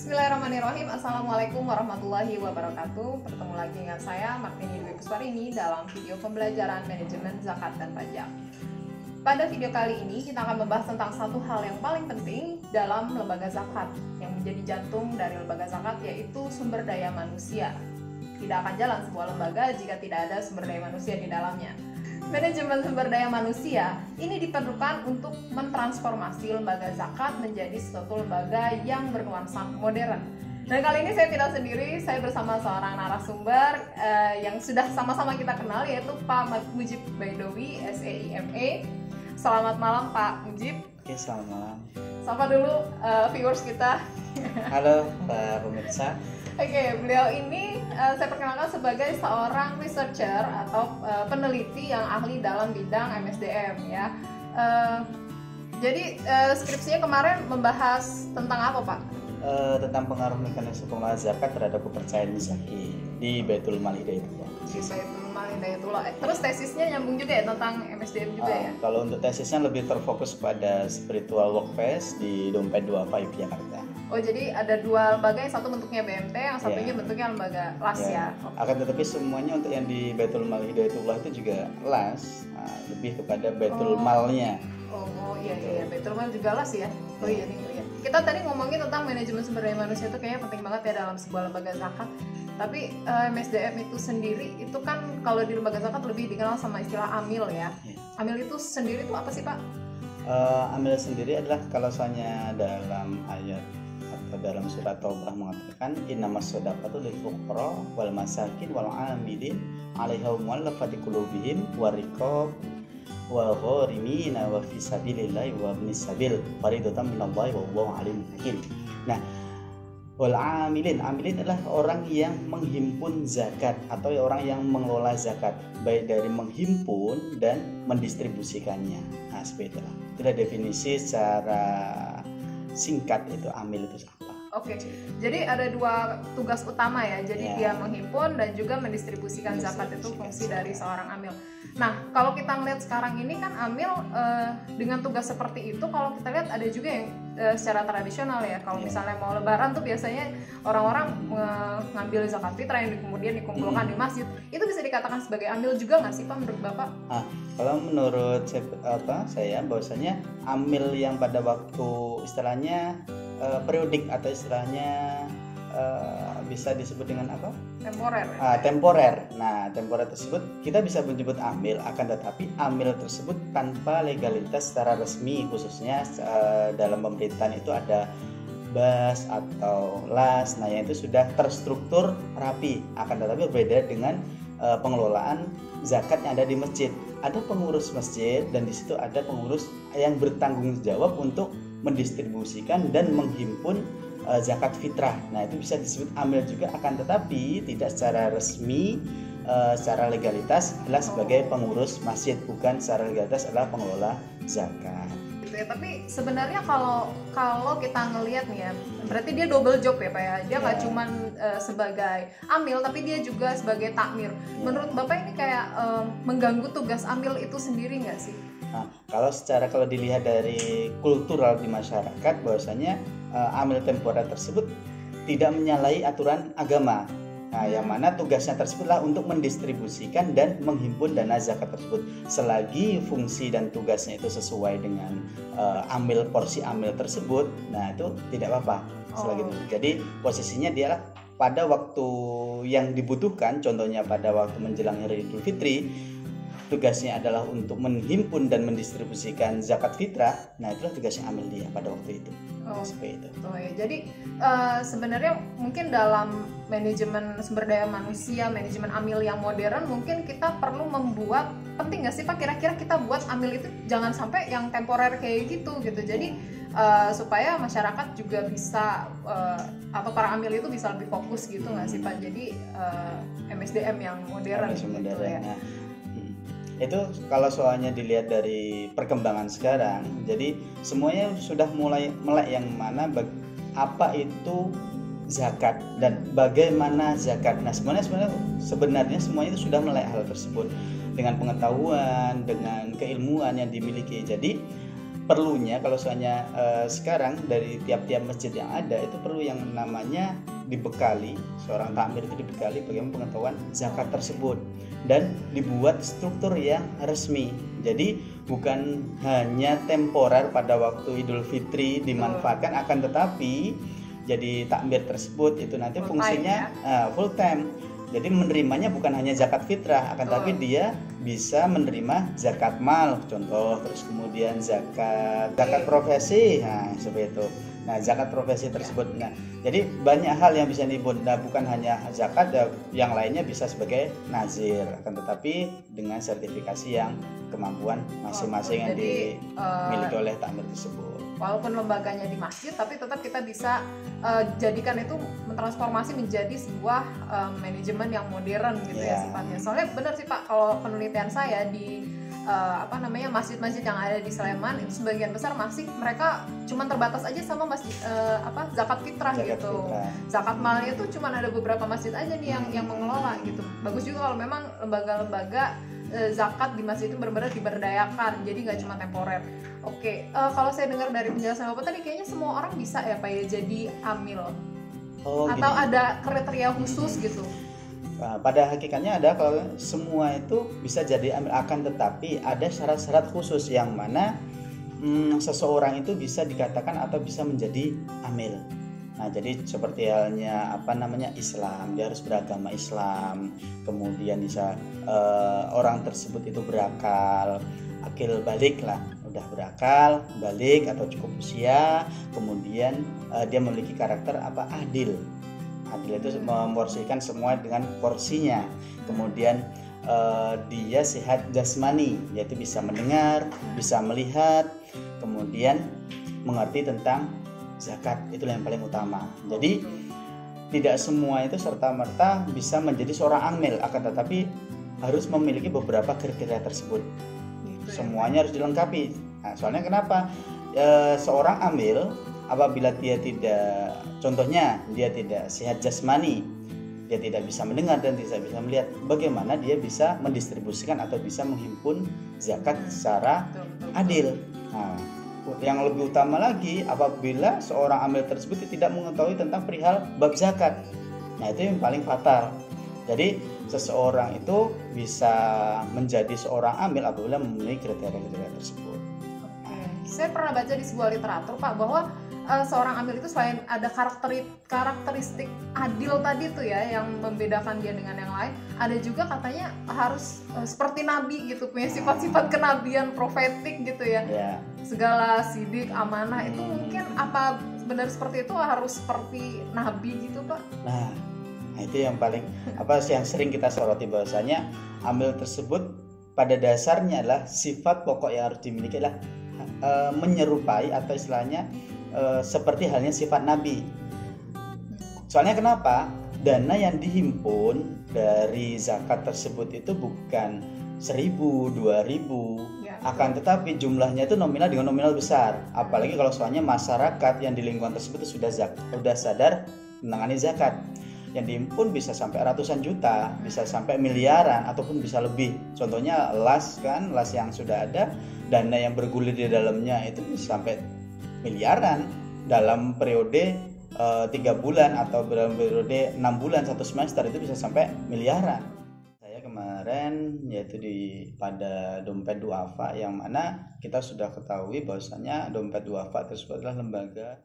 Bismillahirrahmanirrahim. Assalamualaikum warahmatullahi wabarakatuh. Bertemu lagi dengan saya Martini Dwi Pusparini dalam video pembelajaran manajemen zakat dan pajak. Pada video kali ini kita akan membahas tentang satu hal yang paling penting dalam lembaga zakat yang menjadi jantung dari lembaga zakat, yaitu sumber daya manusia. Tidak akan jalan sebuah lembaga jika tidak ada sumber daya manusia di dalamnya. Manajemen sumber daya manusia ini diperlukan untuk mentransformasi lembaga zakat menjadi suatu lembaga yang bernuansa modern. Dan kali ini saya tidak sendiri, saya bersama seorang narasumber yang sudah sama-sama kita kenal, yaitu Pak Mujib Baidowi, SEIME. Selamat malam Pak Mujib. Oke, selamat malam. Sapa dulu viewers kita. Halo Pak pemirsa. Oke, beliau ini saya perkenalkan sebagai seorang researcher atau peneliti yang ahli dalam bidang MSDM ya. Jadi skripsinya kemarin membahas tentang apa Pak? Tentang pengaruh mekanisme pengelolaan zakat terhadap kepercayaan zaki di Baitul Mal Hidayatullah. Di Baitul Mal Hidayatullah. Terus tesisnya nyambung juga ya tentang MSDM juga ya? Kalau untuk tesisnya lebih terfokus pada spiritual workplace di Dompet 2 FAIP Jakarta. Oh, jadi ada dua lembaga, yang satu bentuknya BMT, yang satunya bentuknya lembaga LAS ya. Okay. Akan tetapi semuanya untuk yang di Baitul Mal Hidayatullah itu juga LAS, lebih kepada Baitul Malnya. Oh iya, Baitul Mal juga LAS ya. Oh iya nih. Kita tadi ngomongin tentang manajemen sumber daya manusia itu kayaknya penting banget ya dalam sebuah lembaga zakat. Tapi MSDM itu sendiri itu kan kalau di lembaga zakat lebih dikenal sama istilah AMIL ya. AMIL itu sendiri itu apa sih Pak? AMIL sendiri adalah kalau soalnya dalam ayat atau dalam surat Taubah mengatakan innamas shadaqatu lil fuqara wal masakin wal 'amilin 'alaiha mu'allafati qulubihim wariqab wa gharimina wa fi sabilillahi wa ibnis sabil faridatan minallahi wallahu alim hakim. Nah, wal 'amilin adalah orang yang menghimpun zakat atau orang yang mengelola zakat, baik dari menghimpun dan mendistribusikannya. Nah, seperti itulah. Itulah definisi secara singkat itu amil itu apa? Oke. Jadi ada dua tugas utama ya. Jadi dia menghimpun dan juga mendistribusikan zakat, itu fungsi dari seorang amil. Nah, kalau kita melihat sekarang ini kan amil dengan tugas seperti itu, kalau kita lihat ada juga yang secara tradisional ya. Kalau misalnya mau lebaran tuh biasanya orang-orang ngambil zakat fitrah yang kemudian dikumpulkan di masjid. Itu bisa dikatakan sebagai amil juga nggak sih Pak menurut Bapak? Kalau menurut saya bahwasanya amil yang pada waktu istilahnya periodik atau istilahnya bisa disebut dengan apa? Temporer. Temporer. Nah, temporer tersebut kita bisa menyebut amil, akan tetapi amil tersebut tanpa legalitas secara resmi, khususnya dalam pemerintahan itu ada BAS atau LAS. Nah, yang itu sudah terstruktur rapi, akan tetapi berbeda dengan pengelolaan zakat yang ada di masjid. Ada pengurus masjid dan di situ ada pengurus yang bertanggung jawab untuk mendistribusikan dan menghimpun zakat fitrah. Nah, itu bisa disebut amil juga, akan tetapi tidak secara resmi, secara legalitas adalah sebagai pengurus masjid, bukan secara legalitas adalah pengelola zakat. Tapi sebenarnya kalau kita ngelihat nih ya, berarti dia double job ya Pak ya. Dia nggak cuman sebagai amil, tapi dia juga sebagai takmir. Menurut Bapak ini kayak mengganggu tugas amil itu sendiri nggak sih? Nah, kalau dilihat dari kultural di masyarakat, bahwasanya amil temporer tersebut tidak menyalahi aturan agama. Nah, yang mana tugasnya tersebutlah untuk mendistribusikan dan menghimpun dana zakat tersebut. Selagi fungsi dan tugasnya itu sesuai dengan porsi amil tersebut, nah itu tidak apa-apa. Selagi itu. Jadi posisinya dia pada waktu yang dibutuhkan, contohnya pada waktu menjelang Hari Idul Fitri, tugasnya adalah untuk menghimpun dan mendistribusikan zakat fitrah. Nah, itulah tugasnya amil dia pada waktu itu. Seperti itu. Ya. Jadi sebenarnya mungkin dalam manajemen sumber daya manusia, manajemen amil yang modern, mungkin kita perlu membuat, penting nggak sih Pak kira-kira kita buat amil itu jangan sampai yang temporer kayak gitu. Jadi supaya masyarakat juga bisa atau para amil itu bisa lebih fokus gitu nggak sih Pak? Jadi MSDM yang modern gitu ya. Itu kalau soalnya dilihat dari perkembangan sekarang, jadi semuanya sudah mulai melek yang mana apa itu zakat dan bagaimana zakat. Nah, sebenarnya semuanya itu sudah melek hal tersebut dengan pengetahuan, dengan keilmuan yang dimiliki. Jadi perlunya kalau soalnya sekarang dari tiap-tiap masjid yang ada itu perlu yang namanya dibekali, seorang takmir itu dibekali bagaimana pengetahuan zakat tersebut dan dibuat struktur yang resmi. Jadi bukan hanya temporer pada waktu Idul Fitri dimanfaatkan, akan tetapi jadi takmir tersebut itu nanti Full fungsinya time, full time. Jadi menerimanya bukan hanya zakat fitrah, akan tapi dia bisa menerima zakat mal, contoh, terus kemudian zakat profesi, nah seperti itu. Nah zakat profesi tersebut, nah jadi banyak hal yang bisa disebut. Nah bukan hanya zakat, yang lainnya bisa sebagai nazir, akan tetapi dengan sertifikasi yang kemampuan masing-masing yang dimiliki oleh takmir tersebut. Walaupun lembaganya di masjid, tapi tetap kita bisa jadikan itu mentransformasi menjadi sebuah manajemen yang modern gitu ya sifatnya. Soalnya benar sih Pak, kalau penelitian saya di masjid-masjid yang ada di Sleman itu sebagian besar masih mereka cuma terbatas aja sama masjid zakat fitrah gitu. Zakat malnya itu cuma ada beberapa masjid aja nih yang mengelola gitu. Bagus juga kalau memang lembaga-lembaga zakat di masjid itu benar-benar diberdayakan, jadi nggak cuma temporer. Oke, kalau saya dengar dari penjelasan Bapak tadi kayaknya semua orang bisa ya Pak ya jadi amil, atau gini, ada kriteria khusus gitu? Nah, pada hakikatnya ada, kalau semua itu bisa jadi amil, akan tetapi ada syarat-syarat khusus yang mana seseorang itu bisa dikatakan atau bisa menjadi amil. Nah, jadi seperti halnya Islam, dia harus beragama Islam, kemudian bisa orang tersebut itu berakal, akil balik lah, udah berakal, balik atau cukup usia, kemudian dia memiliki karakter adil. Adil itu memporsikan semua dengan porsinya. Kemudian dia sehat jasmani, yaitu bisa mendengar, bisa melihat, kemudian mengerti tentang zakat, itulah yang paling utama. Jadi tidak semua itu serta-merta bisa menjadi seorang amil, akan tetapi harus memiliki beberapa kriteria tersebut. Semuanya harus dilengkapi. Nah, soalnya kenapa? Seorang amil apabila dia tidak, contohnya dia tidak sehat jasmani, dia tidak bisa mendengar dan tidak bisa melihat, bagaimana dia bisa mendistribusikan atau bisa menghimpun zakat secara adil. Nah, yang lebih utama lagi apabila seorang amil tersebut tidak mengetahui tentang perihal bab zakat. Nah, itu yang paling fatal. Jadi seseorang itu bisa menjadi seorang amil apabila memenuhi kriteria-kriteria tersebut. Oke. Saya pernah baca di sebuah literatur Pak bahwa seorang amil itu selain ada karakteristik adil tadi tuh ya yang membedakan dia dengan yang lain, ada juga katanya harus seperti nabi gitu, punya sifat-sifat kenabian profetik gitu ya. Segala sidik, amanah itu mungkin apa benar seperti itu, harus seperti nabi gitu Pak? Nah itu yang paling yang sering kita soroti, bahwasanya amil tersebut pada dasarnya adalah sifat pokok yang harus dimiliki adalah menyerupai atau istilahnya seperti halnya sifat nabi. Soalnya kenapa? Dana yang dihimpun dari zakat tersebut itu bukan 1.000, 2.000, akan tetapi jumlahnya itu nominal dengan nominal besar. Apalagi kalau soalnya masyarakat yang di lingkungan tersebut itu sudah sadar menangani zakat. Yang dihimpun bisa sampai ratusan juta, bisa sampai miliaran, ataupun bisa lebih. Contohnya las yang sudah ada, dana yang bergulir di dalamnya itu bisa sampai miliaran dalam periode 3 bulan atau dalam periode 6 bulan, 1 semester itu bisa sampai miliaran. Saya kemarin yaitu pada dompet duafa, yang mana kita sudah ketahui bahwasanya dompet duafa tersebut adalah lembaga